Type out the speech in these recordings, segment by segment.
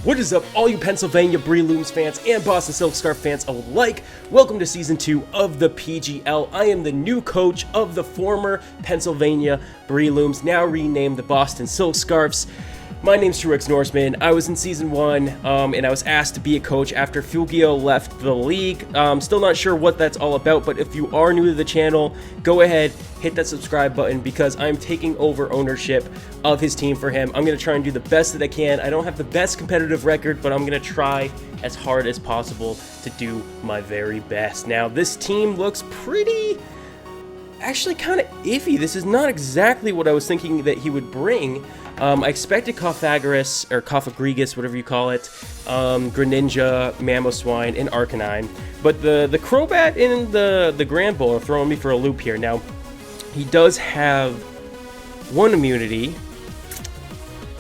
What is up, all you Pennsylvania Brelooms fans and Boston Silk Scarf fans alike? Welcome to Season 2 of the PGL. I am the new coach of the former Pennsylvania Brelooms, now renamed the Boston Silk Scarfs. My name's TruexNORSEMAN. I was in Season 1, and I was asked to be a coach after Fugio left the league. Still not sure what that's all about, but if you are new to the channel, go ahead, hit that subscribe button because I'm taking over ownership of his team for him. I'm going to try and do the best that I can. I don't have the best competitive record, but I'm going to try as hard as possible to do my very best. Now, this team looks actually kind of iffy. This is not exactly what I was thinking that he would bring. I expected Cofagris, or Cofagrigus, whatever you call it, Greninja, Mamoswine, and Arcanine. But the Crobat and the Grand Bull are throwing me for a loop here. Now, he does have one immunity.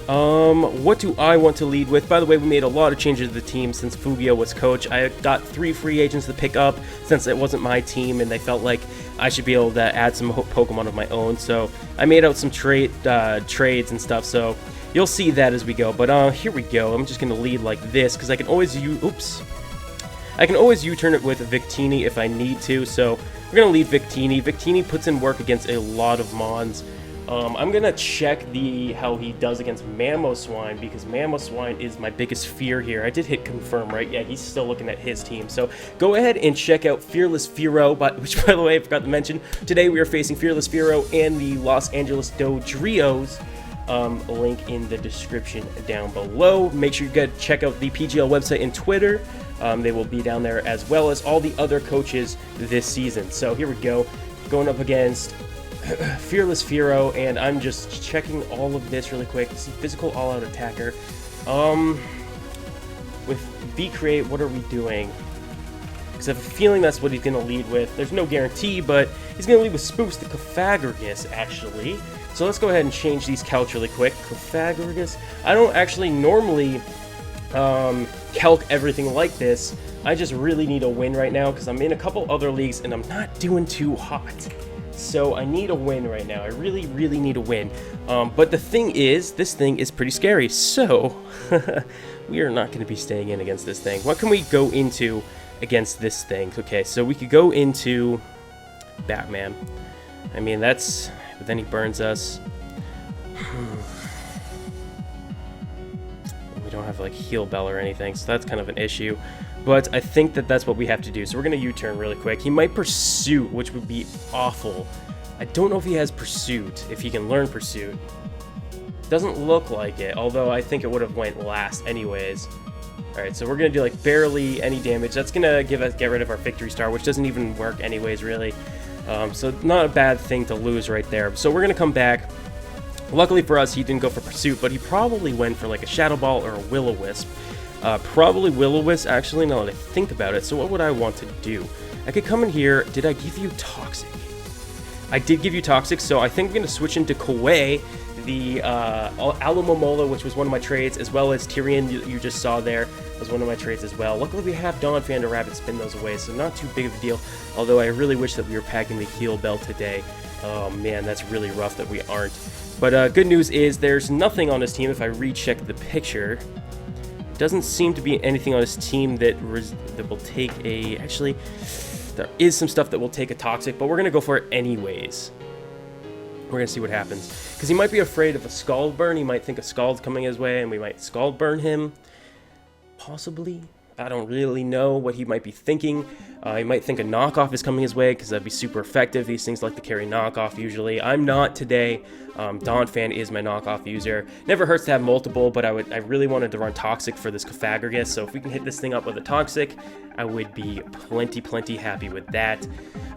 What do I want to lead with? By the way, we made a lot of changes to the team since Fugio was coach. I got 3 free agents to pick up since it wasn't my team, and they felt like I should be able to add some Pokemon of my own. So I made out some trades and stuff. So you'll see that as we go. But here we go. I'm just gonna lead like this because I can always I can always U-turn it with Victini if I need to. So we're gonna lead Victini. Victini puts in work against a lot of Mons. I'm gonna check how he does against Mamoswine because Mamoswine is my biggest fear here. I did hit confirm, right? Yeah, he's still looking at his team. So go ahead and check out Fearless Fearow, which by the way, I forgot to mention. Today we are facing Fearless Fearow and the Los Angeles Dodrios. Link in the description down below. Make sure you check out the PGL website and Twitter. They will be down there as well as all the other coaches this season. So here we go, going up against Fearless Fearow, and I'm just checking all of this really quick. See, physical all-out attacker. With V-Create, what are we doing? Because I have a feeling that's what he's going to lead with. There's no guarantee, but he's going to lead with Spoofs the Cofagrigus, actually. So let's go ahead and change these calcs really quick. Cofagrigus. I don't actually normally calc everything like this. I just really need a win right now because I'm in a couple other leagues and I'm not doing too hot. So I need a win right now. I really, really need a win. But the thing is, this thing is pretty scary. So we are not going to be staying in against this thing. What can we go into against this thing? Okay, so we could go into Batman. I mean, but then he burns us. We don't have like Heal Bell or anything, so that's kind of an issue. But I think that's what we have to do. So we're going to U-turn really quick. He might Pursuit, which would be awful. I don't know if he has Pursuit, if he can learn Pursuit. Doesn't look like it, although I think it would have went last anyways. Alright, so we're going to do like barely any damage. That's going to get rid of our Victory Star, which doesn't even work anyways, really. So not a bad thing to lose right there. So we're going to come back. Luckily for us, he didn't go for Pursuit, but he probably went for like a Shadow Ball or a Will-O-Wisp. Probably Will-O-Wisp, actually, now that I think about it. So what would I want to do? I could come in here. Did I give you Toxic? I did give you Toxic, so I think I'm going to switch into Kawaii, the Alomomola, which was one of my trades, as well as Tyrion, you just saw there, was one of my trades as well. Luckily, we have Donphan to Rapid Spin those away, so not too big of a deal, although I really wish that we were packing the Heal Bell today. Oh, man, that's really rough that we aren't. But good news is there's nothing on his team if I recheck the picture. Doesn't seem to be anything on his team that will take a... Actually, there is some stuff that will take a Toxic, but we're going to go for it anyways. We're going to see what happens. Because he might be afraid of a Scald Burn. He might think a Scald's coming his way, and we might Scald Burn him. Possibly. I don't really know what he might be thinking. He might think a knockoff is coming his way because that'd be super effective. These things like to carry knockoff usually. I'm not today. Donphan is my knockoff user. Never hurts to have multiple, but I really wanted to run Toxic for this Cofagrigus. So if we can hit this thing up with a Toxic, I would be plenty happy with that.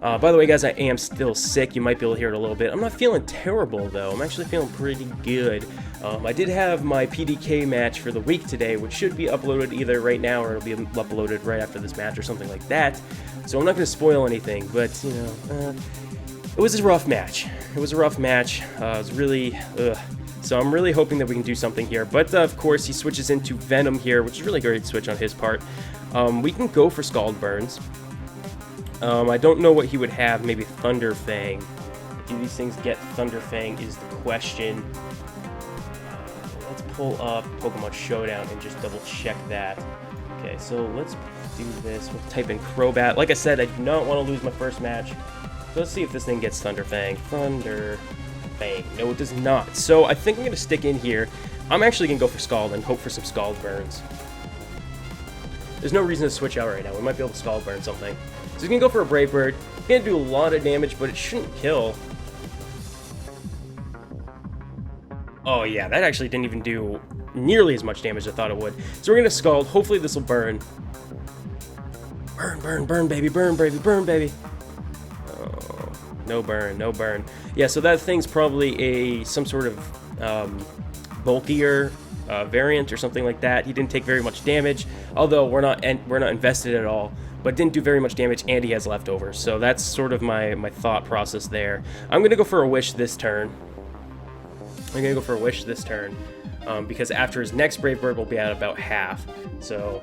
By the way, guys, I am still sick. You might be able to hear it a little bit. I'm not feeling terrible, though. I'm actually feeling pretty good. I did have my PDK match for the week today, which should be uploaded either right now or it'll be uploaded right after this match or something like that. So I'm not going to spoil anything, but, you know, it was a rough match. It was a rough match. It was really, So I'm really hoping that we can do something here. But, of course, he switches into Venom here, which is a really great switch on his part. We can go for Scald Burns. I don't know what he would have. Maybe Thunder Fang. Do these things get Thunder Fang is the question. Let's pull up Pokemon Showdown and just double check that. Okay, so let's do this. We'll type in Crobat. Like I said, I do not want to lose my first match. So let's see if this thing gets Thunder Fang. Thunder Fang. No, it does not. So I think I'm going to stick in here. I'm actually going to go for Scald and hope for some Scald burns. There's no reason to switch out right now. We might be able to Scald burn something. So he's going to go for a Brave Bird. It's going to do a lot of damage, but it shouldn't kill. Oh yeah, that actually didn't even do nearly as much damage as I thought it would. So we're going to Scald. Hopefully this will burn. Burn, burn, burn, baby. Burn, baby. Burn, baby. Oh, no burn, no burn. Yeah, so that thing's probably some sort of bulkier variant or something like that. He didn't take very much damage, although we're not invested at all. But didn't do very much damage, and he has leftovers. So that's sort of my thought process there. I'm going to go for a Wish this turn. Because after his next Brave Bird, we'll be at about half. So,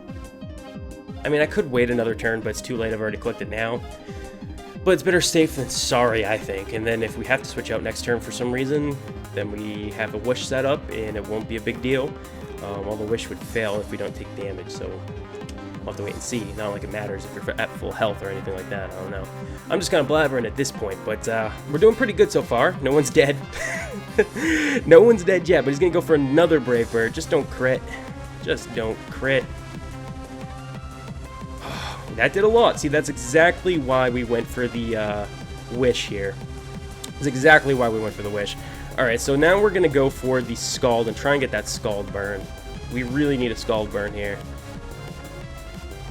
I mean, I could wait another turn, but it's too late. I've already clicked it now. But it's better safe than sorry, I think. And then if we have to switch out next turn for some reason, then we have a Wish set up, and it won't be a big deal. Although Wish would fail if we don't take damage, so we'll have to wait and see. Not like it matters if you're at full health or anything like that. I don't know. I'm just kind of blabbering at this point, but we're doing pretty good so far. No one's dead. No one's dead yet, but he's going to go for another Brave Bird. Just don't crit. Just don't crit. That did a lot. See, that's exactly why we went for the Wish here. That's exactly why we went for the Wish. Alright, so now we're going to go for the Scald and try and get that Scald burn. We really need a Scald burn here.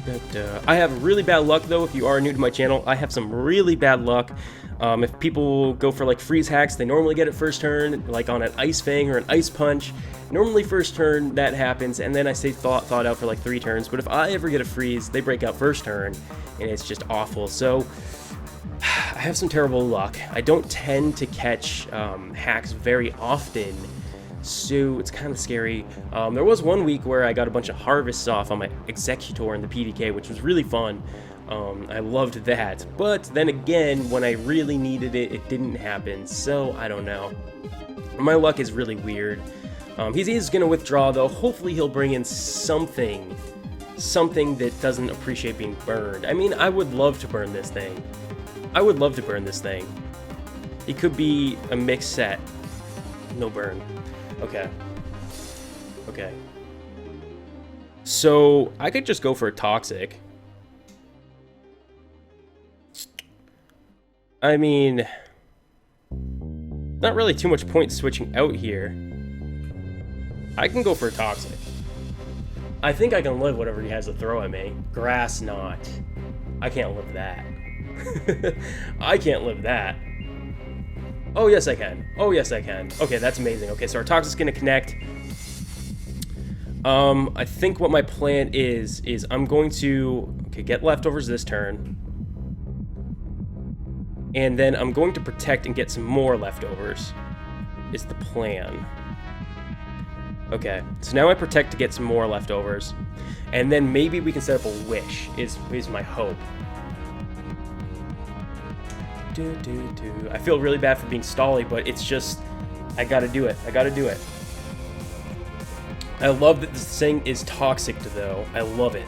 But, I have really bad luck, though. If you are new to my channel, I have some really bad luck. If people go for, like, Freeze Hacks, they normally get it first turn, like on an Ice Fang or an Ice Punch. Normally first turn, that happens, and then I stay thought out for, like, 3 turns. But if I ever get a Freeze, they break out first turn, and it's just awful. So, I have some terrible luck. I don't tend to catch hacks very often, so it's kind of scary. There was one week where I got a bunch of harvests off on my Executor in the PDK, which was really fun. I loved that. But then again, when I really needed it, it didn't happen, so I don't know. My luck is really weird. He is going to withdraw, though. Hopefully he'll bring in something that doesn't appreciate being burned. I mean, I would love to burn this thing. I would love to burn this thing. It could be a mixed set. No burn. Okay. Okay. So, I could just go for a Toxic. I mean, not really too much point switching out here. I can go for a Toxic. I think I can live whatever he has to throw at me. Grass Knot. I can't live that. I can't live that. Oh, yes, I can. Oh, yes, I can. Okay, that's amazing. Okay, so our Toxic's gonna connect. I think what my plan is I'm going to get leftovers this turn. And then I'm going to protect and get some more leftovers, is the plan. Okay, so now I protect to get some more leftovers. And then maybe we can set up a Wish, is my hope. I feel really bad for being stally, but it's just, I gotta do it. I gotta do it. I love that this thing is toxic, though. I love it.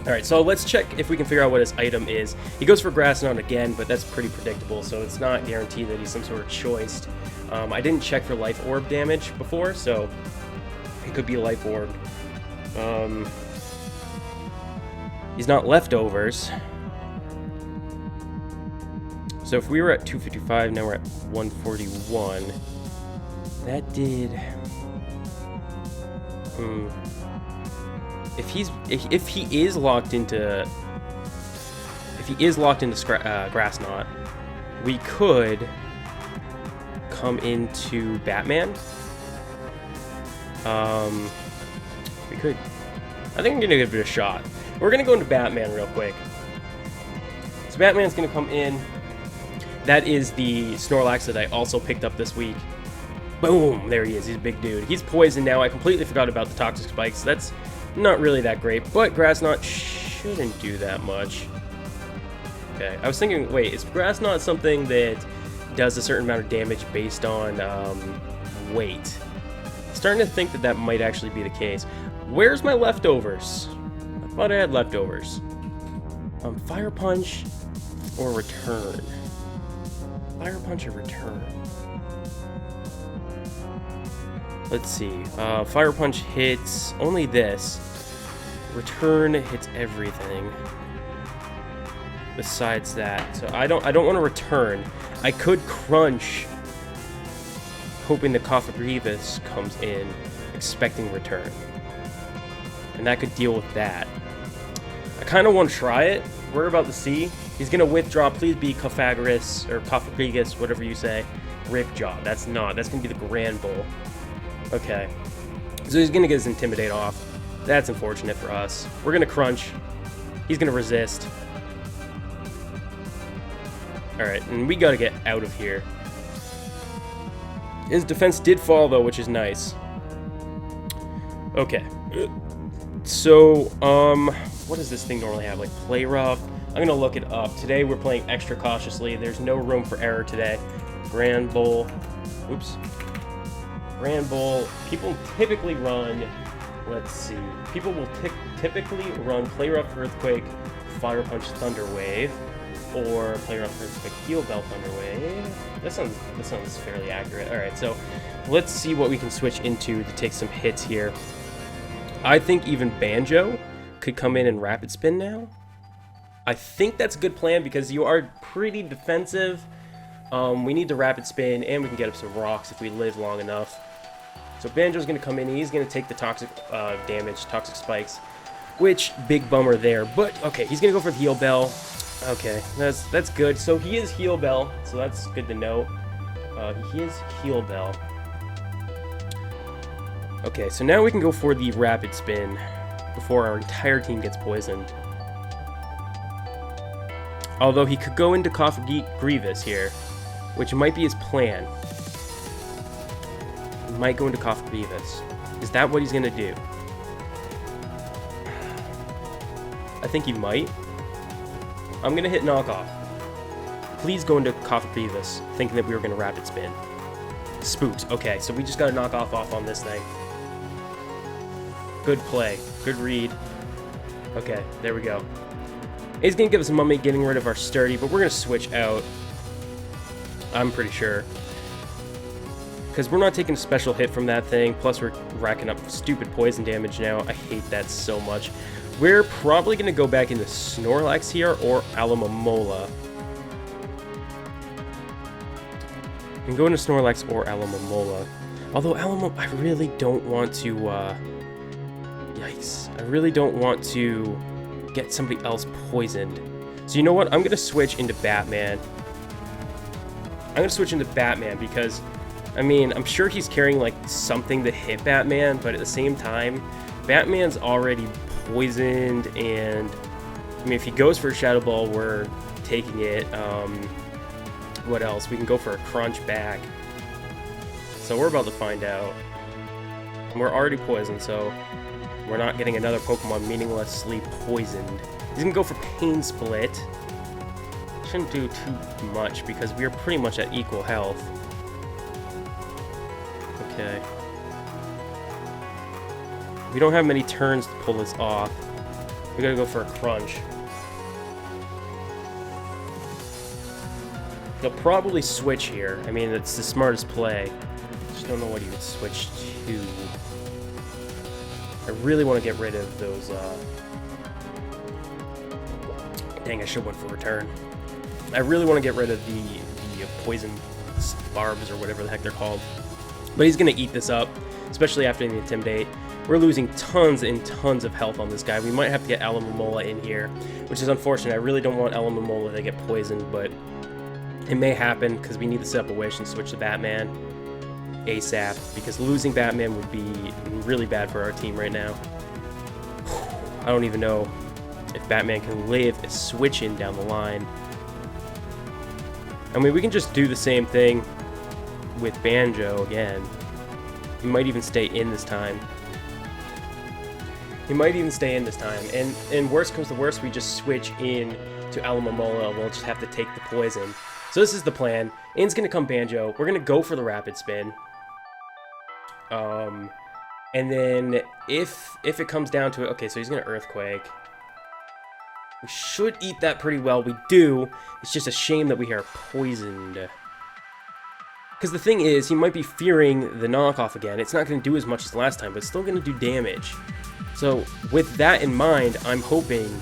Alright, so let's check if we can figure out what his item is. He goes for Grass Knot again, but that's pretty predictable, so it's not guaranteed that he's some sort of choiced. I didn't check for Life Orb damage before, so it could be Life Orb. He's not leftovers. So if we were at 255, now we're at 141. That did... If he is locked into Grass Knot, we could come into Batman. We could. I think I'm gonna give it a shot. We're gonna go into Batman real quick. So Batman's gonna come in. That is the Snorlax that I also picked up this week. Boom! There he is. He's a big dude. He's poisoned now. I completely forgot about the Toxic Spikes. That's not really that great, but Grass Knot shouldn't do that much. Okay, I was thinking, wait, is Grass Knot something that does a certain amount of damage based on weight? It's starting to think that that might actually be the case. Where's my leftovers? I thought I had leftovers. Fire Punch or Return? Fire Punch or Return? Let's see. Fire Punch hits only this. Return hits everything besides that. So I don't want to return. I could crunch, hoping the Grievous comes in, expecting return. And that could deal with that. I kind of want to try it. We're about to see. He's going to withdraw. Please be Cofagris or Cofagrigus, whatever you say. Ripjaw. That's not. That's going to be the Grand Bull. Okay. So he's going to get his Intimidate off. That's unfortunate for us. We're going to crunch. He's going to resist. Alright, and we got to get out of here. His defense did fall, though, which is nice. Okay. So, what does this thing normally have? Like, Play Rough? I'm going to look it up. Today, we're playing extra cautiously. There's no room for error today. Grand Bull. Oops. Grand Bull. People typically run... Let's see. People will typically run Play Rough Earthquake, Fire Punch Thunder Wave, or Play Rough Earthquake Heal Bell Thunder Wave. That sounds fairly accurate. Alright, so let's see what we can switch into to take some hits here. I think even Banjo could come in and Rapid Spin now. I think that's a good plan because you are pretty defensive. We need to Rapid Spin and we can get up some rocks if we live long enough. So Banjo's going to come in, he's going to take the toxic damage, toxic spikes, which, big bummer there. But, okay, he's going to go for the Heal Bell. Okay, that's good. So he is Heal Bell, so that's good to know. He is Heal Bell. Okay, so now we can go for the Rapid Spin before our entire team gets poisoned. Although he could go into Grievous here, which might be his plan. Might go into Grievous. Is that what he's gonna do? I think he might. I'm gonna hit knockoff. Please go into Grievous, thinking that we were gonna Rapid Spin. Spooked. Okay, so we just gotta knock off on this thing. Good play. Good read. Okay, there we go. He's gonna give us a Mummy, getting rid of our Sturdy, but we're gonna switch out. I'm pretty sure. Because we're not taking a special hit from that thing, plus we're racking up stupid poison damage now. I hate that so much. We're probably going to go back into Snorlax here, or Alomomola. We can go into Snorlax or Alomomola. Although I really don't want to, yikes. I really don't want to get somebody else poisoned. So you know what? I'm going to switch into Batman. I'm going to switch into Batman because... I mean, I'm sure he's carrying, like, something to hit Batman, but at the same time, Batman's already poisoned, and, I mean, if he goes for a Shadow Ball, we're taking it. What else? We can go for a Crunch back. So we're about to find out. And we're already poisoned, so we're not getting another Pokemon meaninglessly poisoned. He's gonna go for Pain Split. Shouldn't do too much, because we are pretty much at equal health. Okay. We don't have many turns to pull this off. We gotta go for a Crunch. He'll probably switch here. I mean, it's the smartest play. Just don't know what he would switch to. I really want to get rid of those, Dang, I should have went for return. I really want to get rid of the poison barbs or whatever the heck they're called. But he's going to eat this up, especially after the Intimidate. We're losing tons and tons of health on this guy. We might have to get Alomomola in here, which is unfortunate. I really don't want Alomomola to get poisoned, but it may happen because we need to set up a wish and switch to Batman ASAP, because losing Batman would be really bad for our team right now. I don't even know if Batman can live a switch in down the line. I mean, we can just do the same thing with Banjo again. He might even stay in this time. And worst comes to worst, we just switch in to Alomomola. We'll just have to take the poison. So this is the plan. In's gonna come Banjo. We're gonna go for the Rapid Spin. And then if it comes down to it, okay, so he's gonna Earthquake. We should eat that pretty well. We do. It's just a shame that we are poisoned. Because the thing is, he might be fearing the knockoff again. It's not going to do as much as last time, but it's still going to do damage. So with that in mind, I'm hoping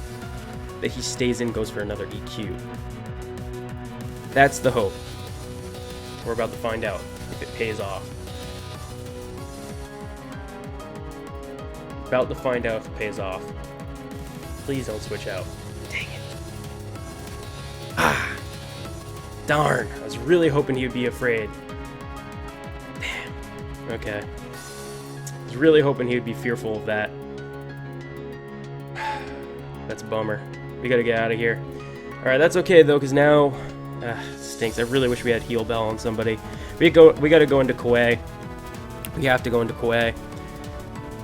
that he stays in and goes for another EQ. That's the hope. We're about to find out if it pays off. About to find out if it pays off. Please don't switch out. Dang it. Ah! Darn! I was really hoping he would be afraid. Damn. Okay. I was really hoping he would be fearful of that. That's a bummer. We gotta get out of here. Alright, that's okay though, because now... it stinks. I really wish we had Heal Bell on somebody. We gotta go into Kawhi. We have to go into Kawhi.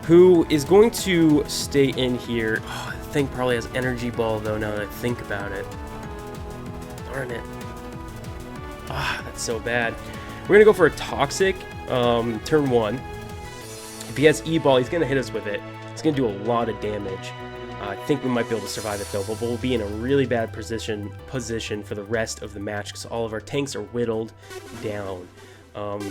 Who is going to stay in here. Oh, I think probably has Energy Ball though, now that I think about it. Darn it. Ah, that's so bad. We're gonna go for a Toxic, turn 1. If he has E-Ball, he's gonna hit us with it. It's gonna do a lot of damage. I think we might be able to survive it though, but we'll be in a really bad position for the rest of the match because all of our tanks are whittled down.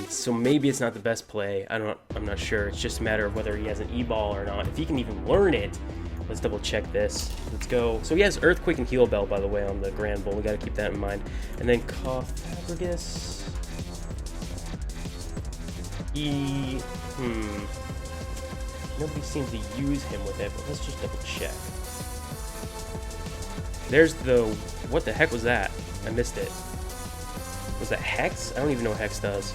So maybe it's not the best play. I'm not sure. It's just a matter of whether he has an E-Ball or not. If he can even learn it, let's double check this. Let's go. So he has Earthquake and Heal Bell, by the way, on the Grand Bull. We got to keep that in mind. And then Cofagrigus. Nobody seems to use him with it, but let's just double check. There's the... What the heck was that? I missed it. Was that Hex? I don't even know what Hex does.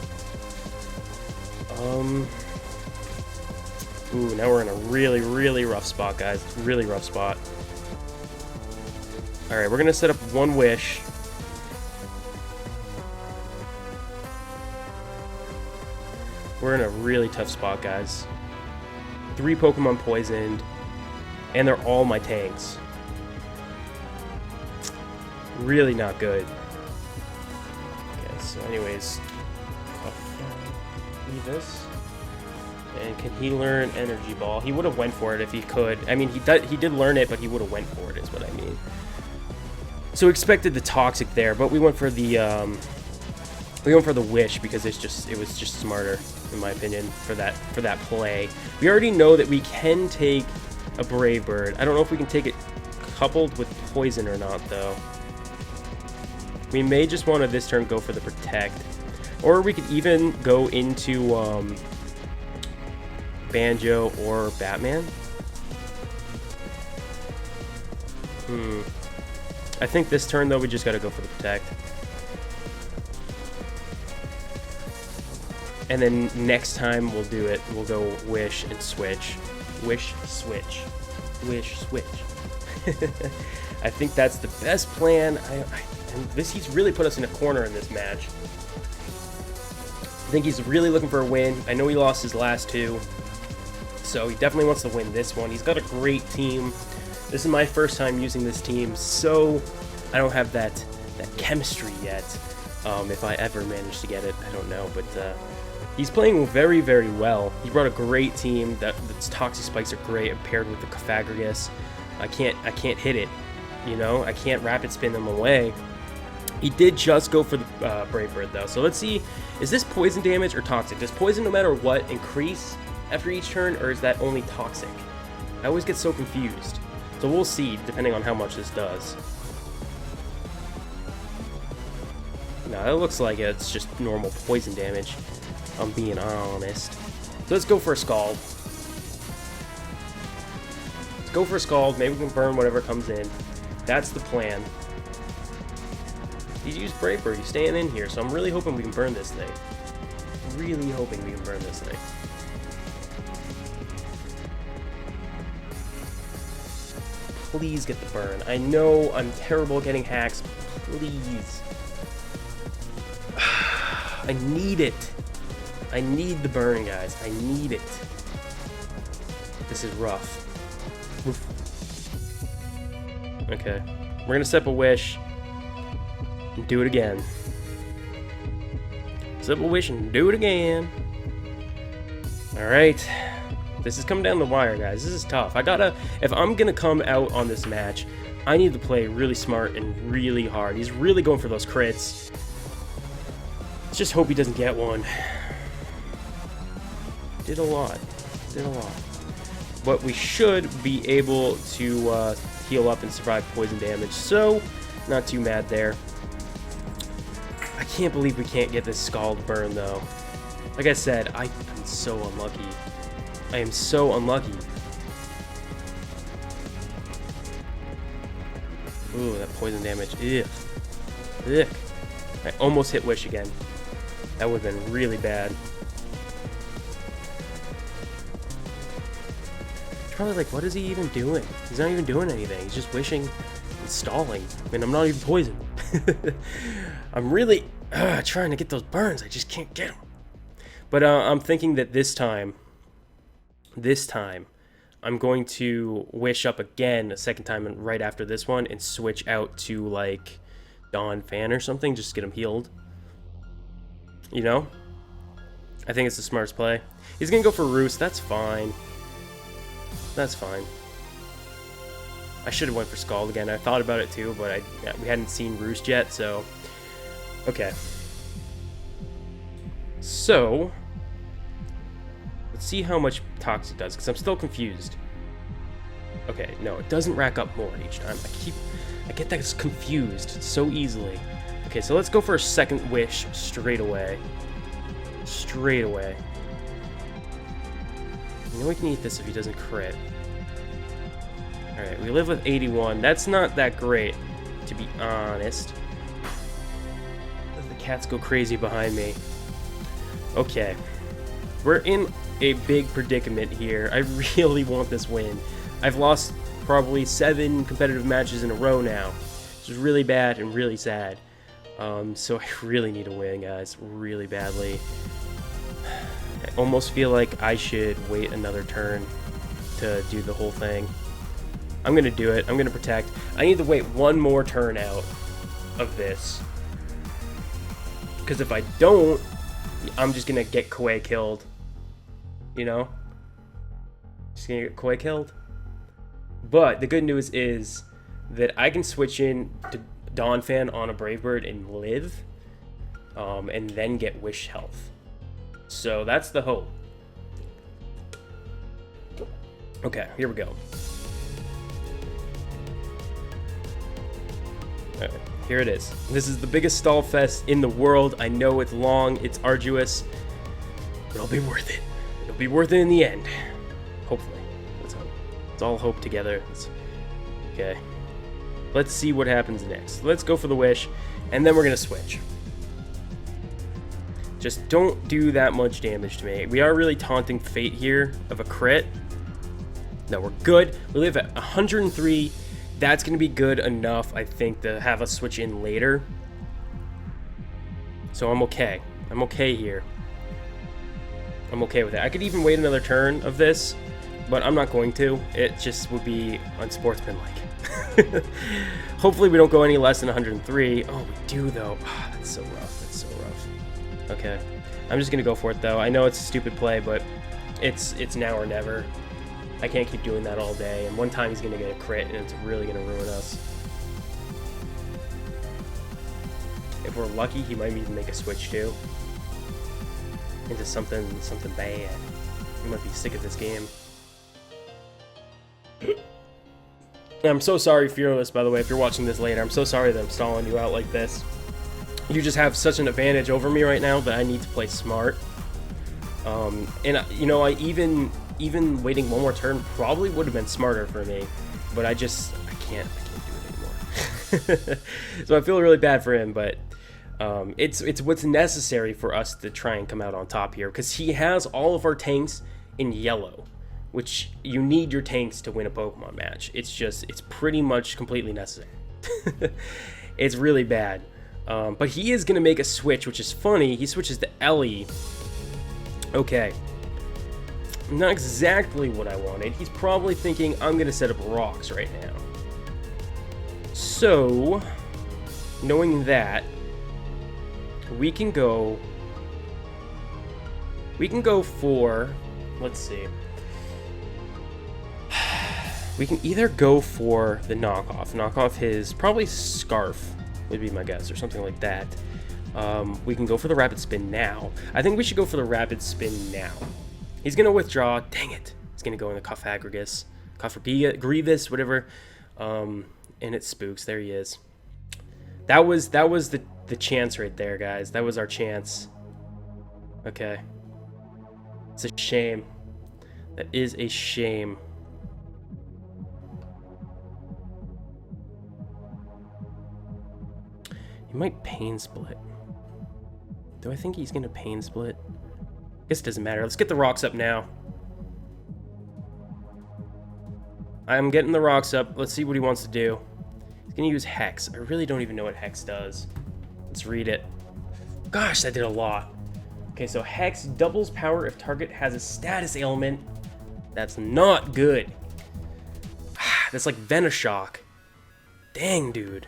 Ooh, now we're in a really, really rough spot, guys. Really rough spot. Alright, we're gonna set up one wish. We're in a really tough spot, guys. 3 Pokemon poisoned, and they're all my tanks. Really not good. Okay, so anyways, leave this. And can he learn Energy Ball? He would have went for it if he could. I mean, he did learn it, but he would have went for it, is what I mean. So we expected the Toxic there, but we went for the Wish because it was just smarter, in my opinion, for that play. We already know that we can take a Brave Bird. I don't know if we can take it coupled with Poison or not, though. We may just want to this turn go for the Protect, or we could even go into Banjo or Batman. I think this turn though we just got to go for the Protect. And then next time we'll do it. We'll go Wish and Switch. Wish, Switch. Wish, Switch. I think that's the best plan. And he's really put us in a corner in this match. I think he's really looking for a win. I know he lost his last 2. So he definitely wants to win this one. He's got a great team. This is my first time using this team, so I don't have that chemistry yet. If I ever manage to get it, I don't know. But he's playing very, very well. He brought a great team. The Toxic Spikes are great paired with the Cofagrigus. I can't hit it. You know, I can't Rapid Spin them away. He did just go for the Brave Bird though. So let's see, is this poison damage or toxic? Does poison no matter what increase after each turn, or is that only toxic? I always get so confused. So we'll see depending on how much this does. No, it looks like it's just normal poison damage, if I'm being honest. So let's go for a Scald. Let's go for a Scald. Maybe we can burn whatever comes in. That's the plan. He's used Brave Bird. He's staying in here, so I'm really hoping we can burn this thing. Really hoping we can burn this thing. Please get the burn. I know I'm terrible at getting hacks. Please. I need it. I need the burn, guys. I need it. This is rough. Oof. Okay. We're gonna set up a wish. And do it again. Set up a wish and do it again. All right. This is coming down the wire, guys. This is tough. If I'm gonna come out on this match, I need to play really smart and really hard. He's really going for those crits. Let's just hope he doesn't get one. Did a lot. But we should be able to heal up and survive poison damage, so not too mad there. I can't believe we can't get this Scald burn, though. Like I said, I'm so unlucky. I am so unlucky. Ooh, that poison damage. Ugh. Ugh. I almost hit Wish again. That would have been really bad. Probably like, what is he even doing? He's not even doing anything. He's just wishing and stalling. I mean, I'm not even poisoned. I'm really trying to get those burns. I just can't get them. But I'm thinking that this time, I'm going to wish up again a second time and right after this one and switch out to like Dawn Fan or something. Just get him healed. You know? I think it's the smartest play. He's going to go for Roost. That's fine. That's fine. I should have went for Scald again. I thought about it too, but we hadn't seen Roost yet, so... Okay. So... Let's see how much Toxic does, because I'm still confused. Okay, no, it doesn't rack up more each time. I get that confused so easily. Okay, so let's go for a second wish straight away. Straight away. You know we can eat this if he doesn't crit. Alright, we live with 81. That's not that great, to be honest. The cats go crazy behind me. Okay. We're in a big predicament here. I really want this win. I've lost probably 7 competitive matches in a row now. Which is really bad and really sad. So I really need a win, guys. Really badly. I almost feel like I should wait another turn to do the whole thing. I'm going to do it. I'm going to protect. I need to wait one more turn out of this. Because if I don't, I'm just going to get Koi killed. You know? Just going to get Koi killed. But the good news is that I can switch in to Dawn Fan on a Brave Bird and live. And then get Wish health. So that's the hope. Okay, here we go. Alright, here it is. This is the biggest stall fest in the world. I know it's long, it's arduous, but it'll be worth it. It'll be worth it in the end. Hopefully. Let's hope. Let's all hope together. Okay. Let's see what happens next. Let's go for the wish, and then we're gonna switch. Just don't do that much damage to me. We are really taunting fate here of a crit. No, we're good. We live at 103. That's going to be good enough, I think, to have us switch in later. So I'm okay. I'm okay here. I'm okay with it. I could even wait another turn of this, but I'm not going to. It just would be unsportsmanlike. Hopefully we don't go any less than 103. Oh, we do, though. Oh, that's so rough. That's so rough. Okay, I'm just gonna go for it though. I know it's a stupid play, but it's now or never. I can't keep doing that all day, and one time he's gonna get a crit, and it's really gonna ruin us. If we're lucky, he might even make a switch too into something bad. He might be sick of this game. I'm so sorry, Fearless, by the way, if you're watching this later. I'm so sorry that I'm stalling you out like this. You just have such an advantage over me right now that I need to play smart. And you know, I even waiting one more turn probably would have been smarter for me, but I can't do it anymore. So I feel really bad for him, but it's what's necessary for us to try and come out on top here, because he has all of our tanks in yellow, which you need your tanks to win a Pokemon match. It's pretty much completely necessary. It's really bad. But he is going to make a switch, which is funny. He switches to Ellie. Okay. Not exactly what I wanted. He's probably thinking, I'm going to set up rocks right now. So, knowing that, we can go for let's see. We can either go for the knock off his, probably Scarf would be my guess, or something like that. We can go for the Rapid Spin now. I think we should go for the Rapid Spin now. He's going to withdraw. Dang it. He's going to go in the Cuff Aggregus. Cuff Grievous, whatever. And it spooks. There he is. That was the chance right there, guys. That was our chance. Okay. It's a shame. That is a shame. He might Pain Split. Do I think he's going to Pain Split? I guess it doesn't matter. Let's get the rocks up now. I'm getting the rocks up. Let's see what he wants to do. He's going to use Hex. I really don't even know what Hex does. Let's read it. Gosh, that did a lot. Okay, so Hex doubles power if target has a status ailment. That's not good. That's like Venoshock. Dang, dude.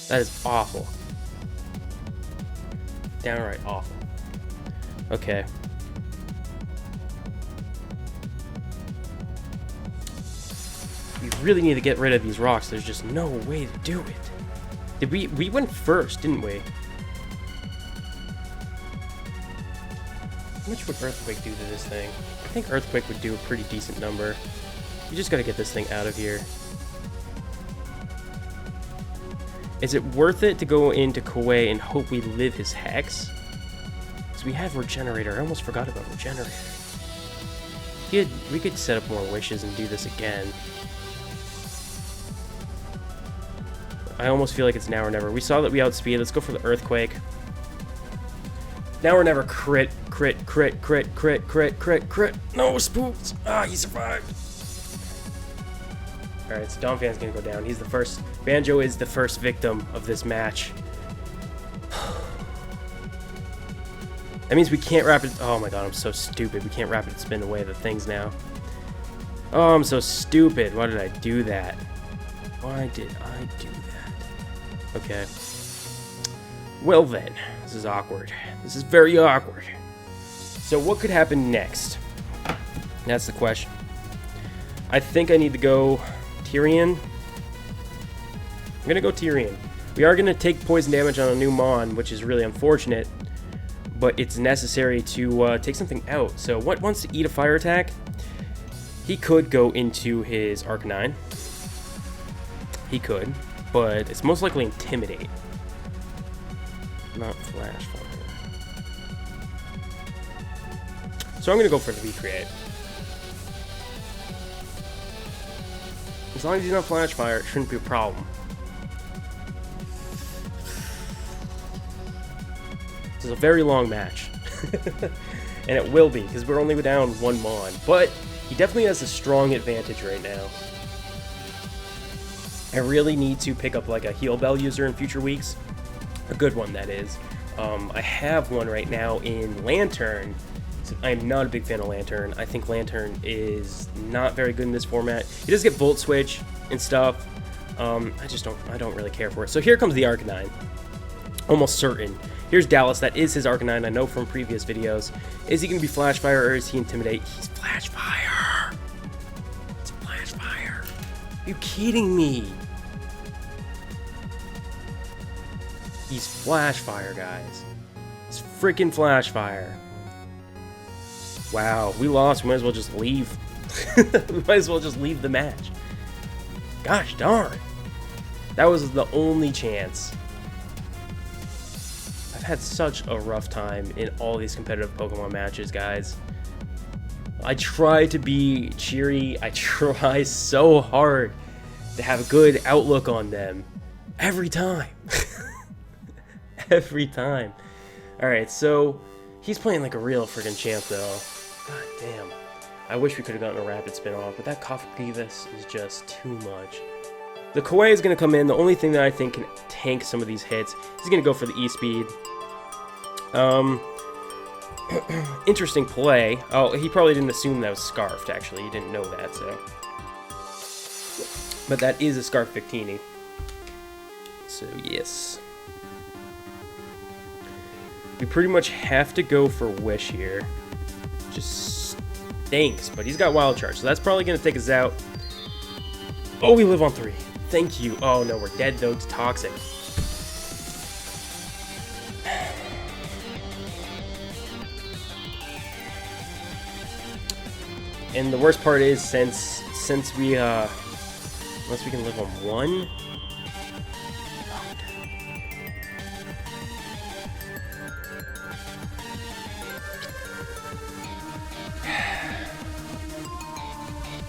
That is awful. Downright awful. Okay. We really need to get rid of these rocks. There's just no way to do it. Did we went first, didn't we? How much would Earthquake do to this thing? I think Earthquake would do a pretty decent number. You just gotta get this thing out of here. Is it worth it to go into Kuwait and hope we live his Hex? Because we have Regenerator. I almost forgot about Regenerator. We could set up more wishes and do this again. I almost feel like it's now or never. We saw that we outspeed. Let's go for the Earthquake. Now or never. Crit, crit, crit, crit, crit, crit, crit, crit. No, spooks. Ah, he survived. Alright, so Donphan's gonna go down. He's the first. Banjo is the first victim of this match. That means we can't rapid. Oh my god, I'm so stupid. We can't rapid spin away the things now. Oh, I'm so stupid. Why did I do that? Why did I do that? Okay. Well then, this is awkward. This is very awkward. So what could happen next? That's the question. I think I need to go Tyrion. I'm gonna go Tyrion. We are gonna take poison damage on a new Mon, which is really unfortunate, but it's necessary to take something out. So what wants to eat a fire attack? He could go into his Arcanine. He could, but it's most likely Intimidate. Not Flash Fire. So I'm gonna go for the Recreate. As long as he's not Flash Fire, it shouldn't be a problem. This is a very long match. And it will be, because we're only down one Mon. But he definitely has a strong advantage right now. I really need to pick up like a Heal Bell user in future weeks. A good one, that is. I have one right now in Lantern. I'm not a big fan of Lantern. I think Lantern is not very good in this format. He does get Volt Switch and stuff. I don't really care for it. So here comes the Arcanine. Almost certain. Here's Dallas. That is his Arcanine. I know from previous videos. Is he going to be Flash Fire or is he Intimidate? He's Flash Fire. It's Flash Fire. Are you kidding me? He's Flash Fire, guys. It's freaking Flash Fire. Wow, we lost. We might as well just leave. We might as well just leave the match. Gosh darn. That was the only chance. I've had such a rough time in all these competitive Pokemon matches, guys. I try to be cheery. I try so hard to have a good outlook on them. Every time. Every time. Alright, so he's playing like a real freaking champ, though. God damn. I wish we could have gotten a rapid spin off, but that Cough Grievous is just too much. The Kawaii is going to come in. The only thing that I think can tank some of these hits, he's going to go for the E-Speed. Interesting play. Oh, he probably didn't assume that was Scarfed, actually. He didn't know that, so. But that is a Scarf Victini. So, yes. We pretty much have to go for Wish here. Just stinks, but he's got Wild Charge, so that's probably going to take us out. Oh, we live on 3. Thank you. Oh, no, we're dead, though, to Toxic. And the worst part is, since we, unless we can live on 1.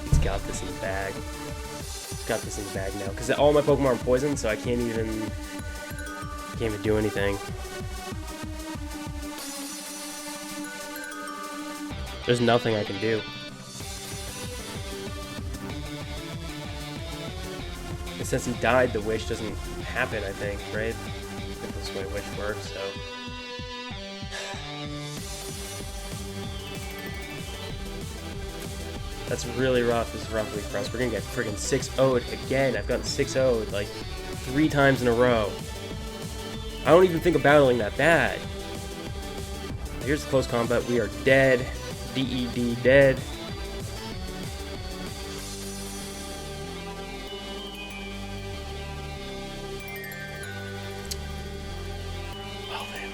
He's got this in the bag. He's got this in the bag now, because all my Pokemon are poisoned, so I can't even do anything. There's nothing I can do. And since he died, the wish doesn't happen, I think, right? I think that's the way wish works, so. That's really rough. This is rough week for us. We're gonna get friggin' 6-0'd again. I've gotten 6-0'd like 3 times in a row. I don't even think of battling that bad. Here's the close combat. We are dead. D-E-D, dead. Oh, man.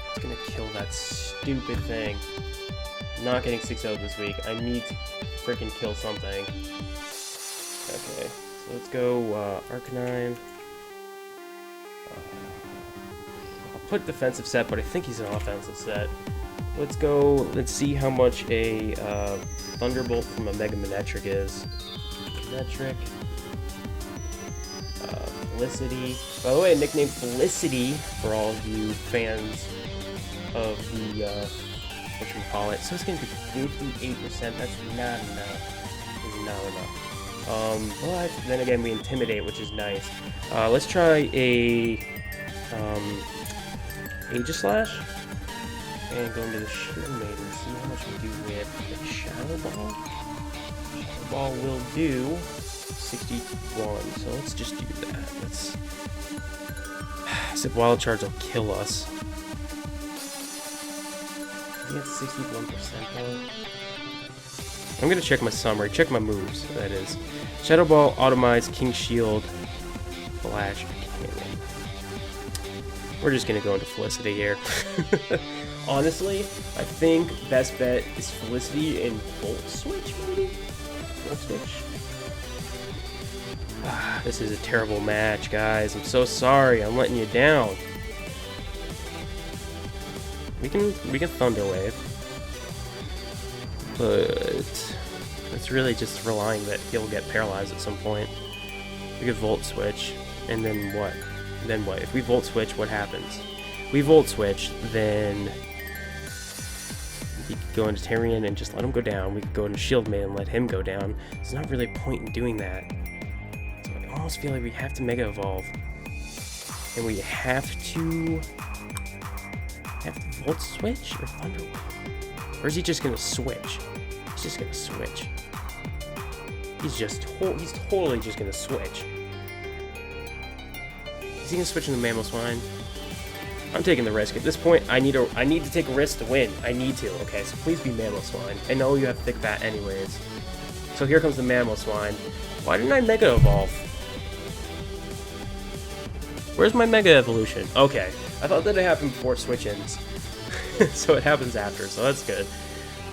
It's gonna kill that stupid thing. I'm not getting 6-0 this week. I need to freaking kill something. Okay, so let's go Arcanine. Put defensive set, but I think he's an offensive set. Let's go, let's see how much a Thunderbolt from a Mega Manectric is. Manectric. Felicity. By the way, nickname Felicity for all of you fans of the, whatchamacallit. So it's going to be 58%. That's not enough. It's not enough. But then again, we Intimidate, which is nice. Let's try a, Aegislash and go into the Shield Maiden and see how much we do with the Shadow Ball. Shadow Ball will do 61, so let's just do that. Let's. Except Wild Charge will kill us. He has 61% though. I'm gonna check my summary, check my moves. That is, Shadow Ball, Automize, King Shield, Flash. We're just gonna go into Felicity here. Honestly, I think best bet is Felicity and Volt Switch, maybe? Volt Switch? This is a terrible match, guys. I'm so sorry. I'm letting you down. We can Thunder Wave. But it's really just relying that he'll get paralyzed at some point. We could Volt Switch, and then what? Then what? If we Volt Switch, what happens? We Volt Switch, then we could go into Tyrion and just let him go down. We could go into Shield Man and let him go down. There's not really a point in doing that. So I almost feel like we have to Mega Evolve. And we have to Volt Switch or Thunder Wave? Or is he just gonna switch? He's just gonna switch. He's totally just gonna switch. Is he gonna switch into Mamoswine? I'm taking the risk. At this point, I need to take a risk to win. I need to. Okay, so please be Mamoswine. I know you have thick fat anyways. So here comes the Mamoswine. Why didn't I Mega Evolve? Where's my Mega Evolution? Okay, I thought that it happened before switch-ins. So it happens after, so that's good.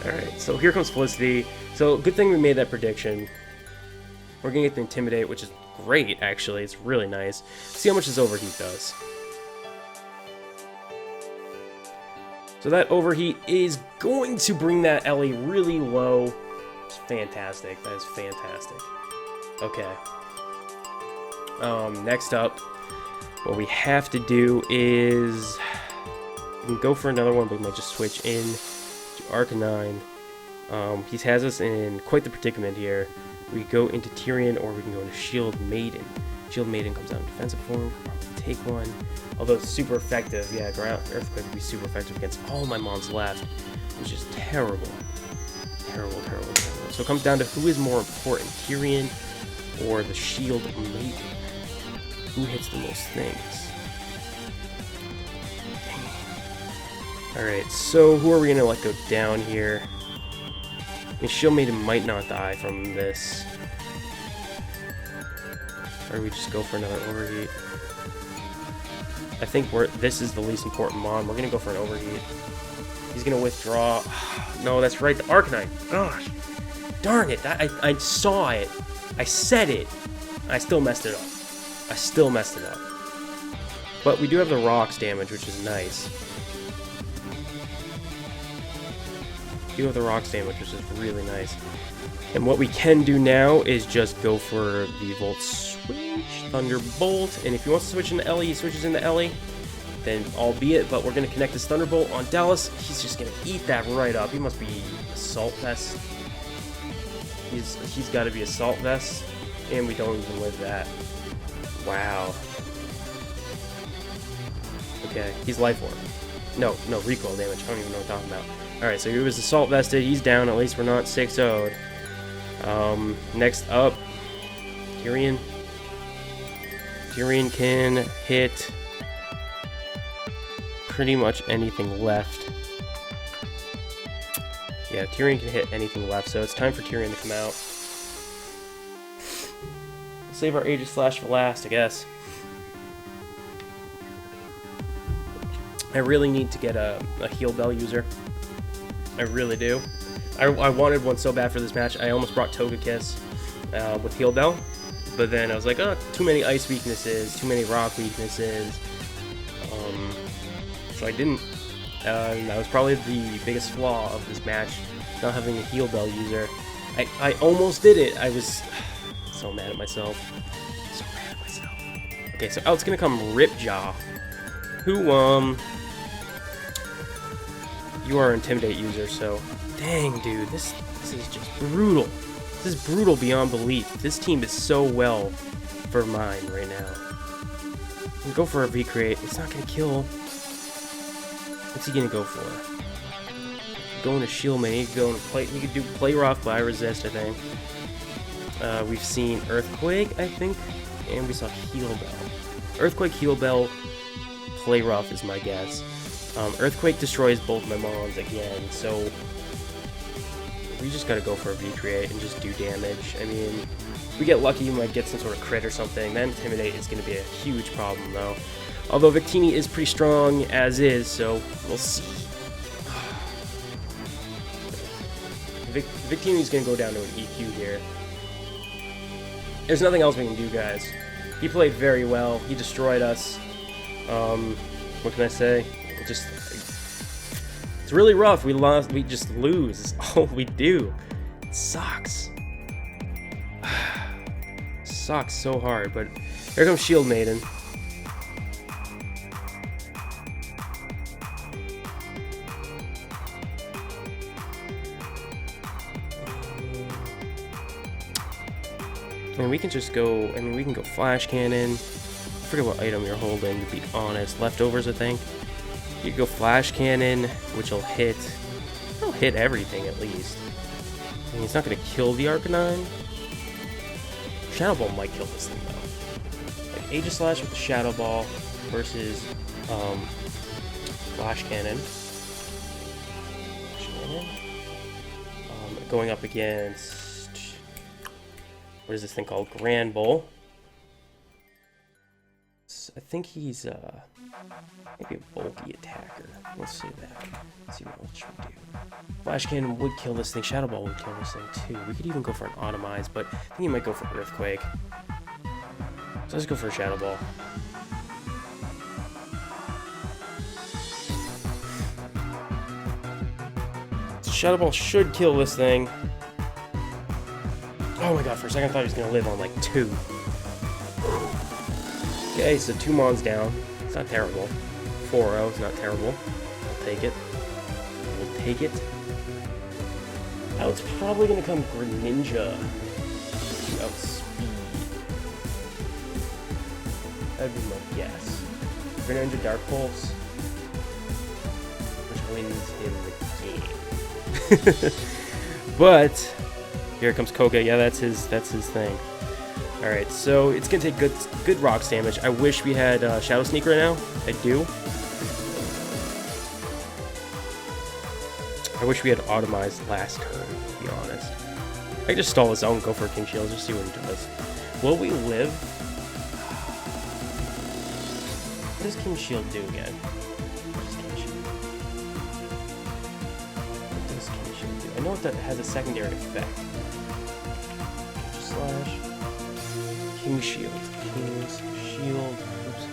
Alright, so here comes Felicity. So good thing we made that prediction. We're gonna get the Intimidate, which is great, actually. It's really nice. See how much this Overheat does. So that Overheat is going to bring that Ellie really low. It's fantastic. That is fantastic. Okay. Next up, what we have to do is we can go for another one, but we might just switch in to Arcanine. He has us in quite the predicament here. We go into Tyrion, or we can go into Shield Maiden. Shield Maiden comes out in defensive form. Probably take one. Although it's super effective. Yeah, Ground Earthquake would be super effective against all my mons left, which is terrible. Terrible, terrible, terrible. So it comes down to who is more important, Tyrion or the Shield Maiden. Who hits the most things? Alright, so who are we gonna let go down here? I mean, Shield Maiden might not die from this. Or do we just go for another overheat? I think this is the least important mon. We're gonna go for an overheat. He's gonna withdraw. No, that's right, the Arcanine. Gosh. Darn it. I saw it. I said it. I still messed it up. I still messed it up. But we do have the rocks damage, which is nice. We do have the rocks damage, which is really nice. And what we can do now is just go for the Volt Switch, Thunderbolt, and if he wants to switch into Ellie, he switches into Ellie, then albeit, but we're going to connect this Thunderbolt on Dallas. He's just going to eat that right up. He must be Assault Vest. He's got to be Assault Vest, and we don't even live that. Wow. Okay, he's Life Orb. No, recoil damage. I don't even know what I'm talking about. Alright, so he was Assault Vested. He's down. At least we're not 6-0'd. Next up, Tyrion. Tyrion can hit pretty much anything left. Yeah, Tyrion can hit anything left, so it's time for Tyrion to come out. We'll save our Aegislash for last, I guess. I really need to get a Heal Bell user. I really do. I wanted one so bad for this match. I almost brought Togekiss with Heal Bell, but then I was like, oh, too many ice weaknesses, too many rock weaknesses. So I didn't. That was probably the biggest flaw of this match, not having a Heal Bell user. I almost did it. I was so mad at myself. So mad at myself. Okay, so out's gonna come Ripjaw, who you are an Intimidate user, so dang, dude, this is just brutal. This is brutal beyond belief. This team is so well for mine right now. I'm gonna go for a V-Create. It's not gonna kill. What's he gonna go for? Going to Shield Man. He could go and play. He could do Play Rough, but I resist, I think. We've seen Earthquake, I think, and we saw Heal Bell. Earthquake, Heal Bell, Play Rough is my guess. Earthquake destroys both my mons again, so we just gotta go for a V-Create and just do damage. I mean, if we get lucky, we might get some sort of crit or something. Then Intimidate is gonna be a huge problem, though. Although Victini is pretty strong as is, so we'll see. Victini's gonna go down to an EQ here. There's nothing else we can do, guys. He played very well. He destroyed us. What can I say? It's really rough. We just lose. It's all we do. It sucks. Sucks so hard, but here comes Shield Maiden. And we can just go, I mean, we can go Flash Cannon. I forget what item you're holding, to be honest. Leftovers, I think. You can go Flash Cannon, which will hit. It'll hit everything, at least. I mean, it's not going to kill the Arcanine. Shadow Ball might kill this thing, though. Like, Aegislash with the Shadow Ball versus Flash Cannon. Going up against... what is this thing called? Grand Bull. I think he's maybe a bulky attacker. Let's see that. Let's see what should we do. Flash Cannon would kill this thing. Shadow Ball would kill this thing too. We could even go for an Automize, but I think he might go for Earthquake. So let's go for a Shadow Ball. Shadow Ball should kill this thing. Oh my god, for a second I thought he was going to live on like 2. Okay, so 2 mons down. It's not terrible. 4-0 is not terrible. I'll take it. We'll take it. Now it's probably going to come Greninja. Outspeed. That'd be my guess. Greninja Dark Pulse. Which wins him the game. But... here comes Koga. Yeah, that's his thing. Alright, so it's gonna take good rocks damage. I wish we had Shadow Sneak right now. I do. I wish we had automized last turn, to be honest. I could just stall this out and go for a King Shield, just see what he does. Will we live? What does King Shield do again? What does King Shield do? What does King Shield do? I know that has a secondary effect. Slash. King Shield. King's Shield. Oops.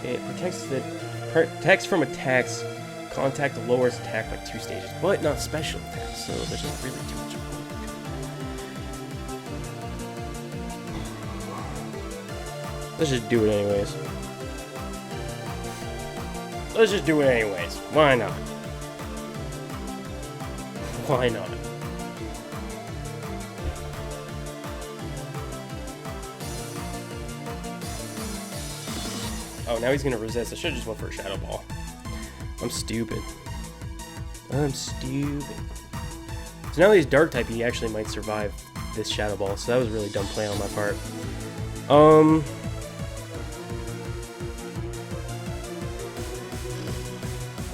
It protects from attacks. Contact lowers attack by 2 stages, but not special attacks, so there's not really too much of it. Let's just do it anyways. Let's just do it anyways. Why not? Why not? Oh, now he's gonna resist. I should've just went for a Shadow Ball. I'm stupid. I'm stupid. So now that he's Dark type, he actually might survive this Shadow Ball, so that was a really dumb play on my part. How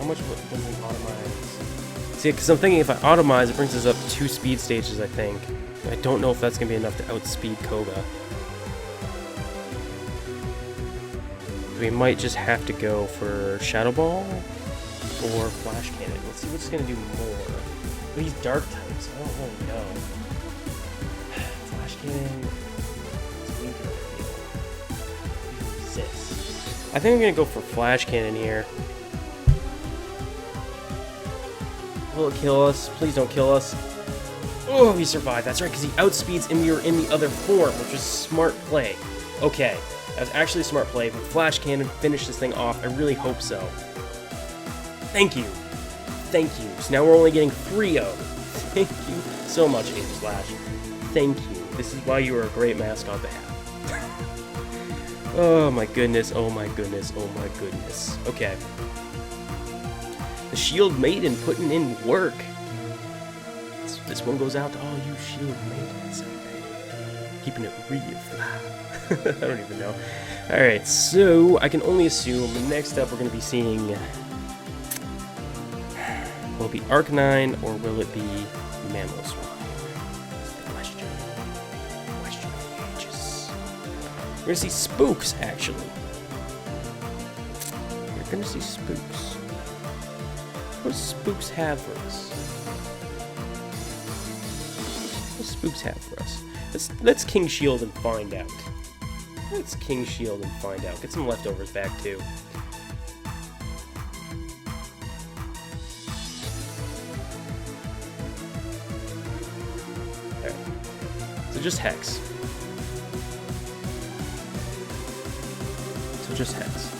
much does he automize? See, because I'm thinking if I automize, it brings us up 2 speed stages, I think. I don't know if that's going to be enough to outspeed Koga. We might just have to go for Shadow Ball or Flash Cannon. Let's see what's going to do more. But he's Dark type, so I don't really know. Flash Cannon... I think I'm gonna go for Flash Cannon here. Will it kill us? Please don't kill us. Oh, he survived. That's right, because he outspeeds Imir in the other form, which was smart play. Okay, that was actually a smart play. But Flash Cannon finish this thing off. I really hope so. Thank you. Thank you. So now we're only getting 3-0. Thank you so much, ItsLynked. Thank you. This is why you are a great mascot to have. Oh my goodness, oh my goodness, oh my goodness. Okay. The Shield Maiden putting in work. This one goes out to all you Shield Maidens out there. Keeping it real fly. I don't even know. Alright, so I can only assume next up we're going to be seeing... Will it be Arcanine or will it be Mamoswine? We're gonna see spooks, actually. We're gonna see spooks. What does spooks have for us? What does spooks have for us? Let's King Shield and find out. Let's King Shield and find out. Get some leftovers back, too. Alright. So just Hex. Just Hex.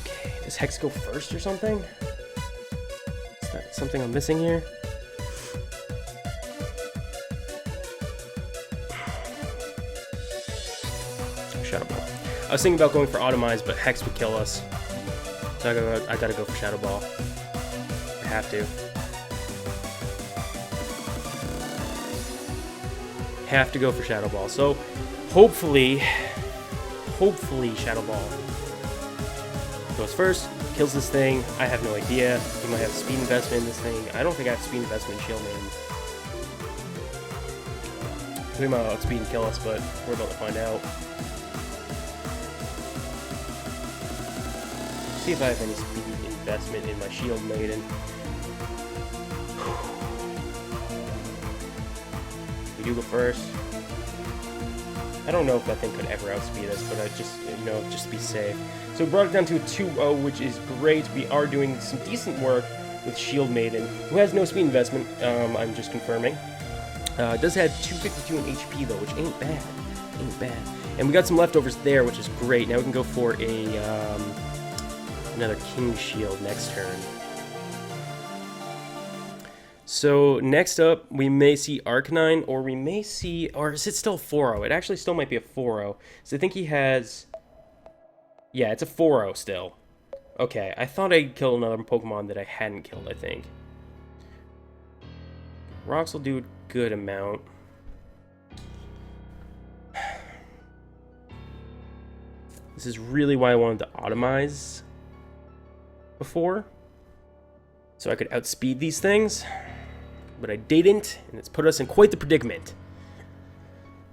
Okay, does Hex go first or something? Is that something I'm missing here? Shadow Ball. I was thinking about going for Automize, but Hex would kill us. So I gotta go for Shadow Ball. I have to. Have to go for Shadow Ball. So, hopefully Shadow Ball goes first, kills this thing. I have no idea. He might have speed investment in this thing. I don't think I have speed investment in Shield Maiden. We might outspeed and kill us, but we're about to find out. See if I have any speed investment in my Shield Maiden. We do go first. I don't know if that thing could ever outspeed us, but I just, just to be safe. So we brought it down to a 2-0, which is great. We are doing some decent work with Shield Maiden, who has no speed investment, I'm just confirming. It does have 252 in HP, though, which ain't bad. Ain't bad. And we got some leftovers there, which is great. Now we can go for another King Shield next turn. So next up, we may see Arcanine, or we may see, or is it still 4-0? It actually still might be a 4-0. So I think he has, yeah, it's a 4-0 still. Okay, I thought I'd kill another Pokemon that I hadn't killed, I think. Rocks will do a good amount. This is really why I wanted to automize before, so I could outspeed these things, but I didn't, and it's put us in quite the predicament.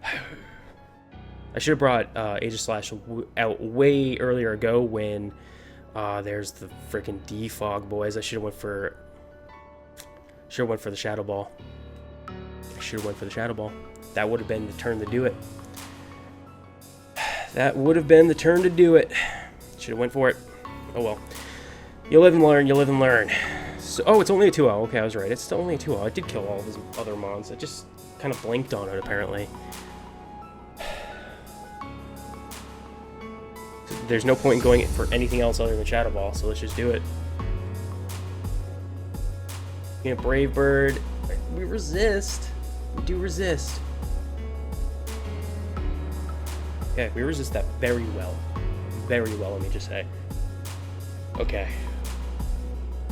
I should have brought Age of Slash out way earlier ago when there's the freaking defog boys. I should have went for the Shadow Ball. That would have been the turn to do it. That would have been the turn to do it. Should have went for it. Oh well. You live and learn, you live and learn. So, oh, it's only a 2-0. Okay, I was right. It's still only a 2-0. I did kill all of his other mons. I just kind of blinked on it, apparently. There's no point in going for anything else other than Shadow Ball, so let's just do it. You know, Brave Bird. We resist. We do resist. Okay, we resist that very well. Very well, let me just say. Okay.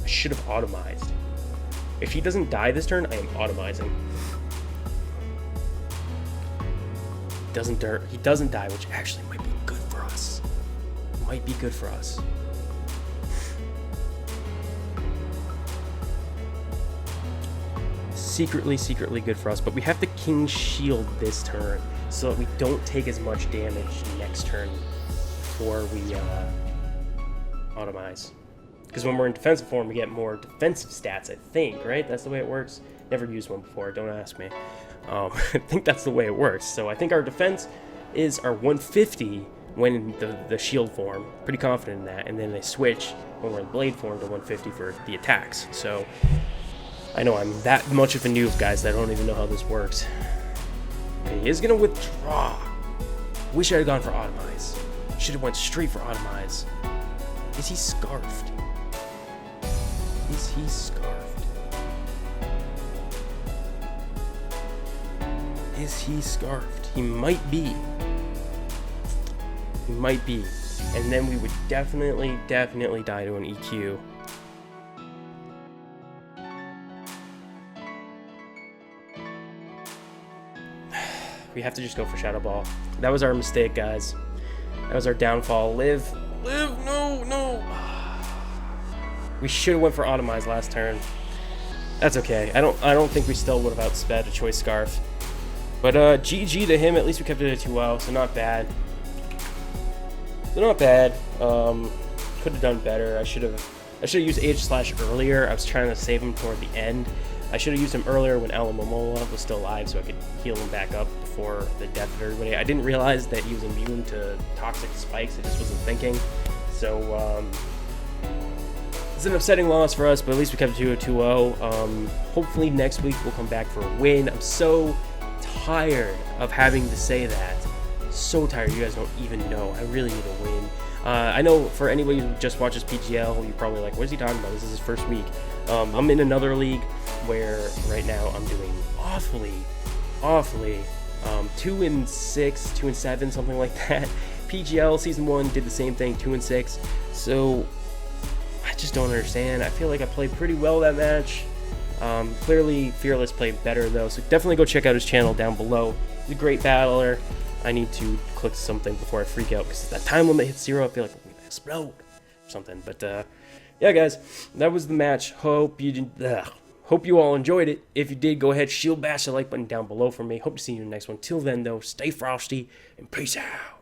I should have automized. If he doesn't die this turn, I am automizing. He doesn't die, which actually might be good for us. Might be good for us. Secretly good for us, but we have to King Shield this turn so that we don't take as much damage next turn before we automize. Because when we're in defensive form, we get more defensive stats, I think, right? That's the way it works. Never used one before, don't ask me. I think that's the way it works. So I think our defense is our 150 when in the shield form. Pretty confident in that. And then they switch when we're in blade form to 150 for the attacks. So I know I'm that much of a noob, guys, that I don't even know how this works. Okay, he is going to withdraw. Wish I had gone for Automize. Should have went straight for Automize. Is he scarfed? Is he scarfed? Is he scarfed? He might be. He might be. And then we would definitely die to an EQ. We have to just go for Shadow Ball. That was our mistake, guys. That was our downfall. Live, no. We should have went for Automize last turn. That's okay. I don't think we still would have outsped a Choice Scarf. But GG to him. At least we kept it at 2-0, so not bad. Could have done better. I should have used Age / earlier. I was trying to save him toward the end. I should have used him earlier when Alamomola was still alive, so I could heal him back up before the death of everybody. I didn't realize that he was immune to toxic spikes. I just wasn't thinking. So it's an upsetting loss for us, but at least we kept it to a 2-0. Hopefully next week we'll come back for a win. I'm so tired of having to say that. So tired. You guys don't even know. I really need a win. I know for anybody who just watches PGL, you're probably like, what is he talking about? This is his first week. I'm in another league where right now I'm doing awfully. 2-6, 2-7, something like that. PGL Season 1 did the same thing, 2-6. So I just don't understand. I feel like I played pretty well that match. Clearly Fearless played better though, so definitely go check out his channel down below. He's a great battler. I need to click something before I freak out, because that time limit hits 0, I feel like I'm gonna explode or something. But yeah, guys, that was the match. Hope you all enjoyed it. If you did, go ahead, shield bash the like button down below for me. Hope to see you in the next one. Till then, though, stay frosty and peace out.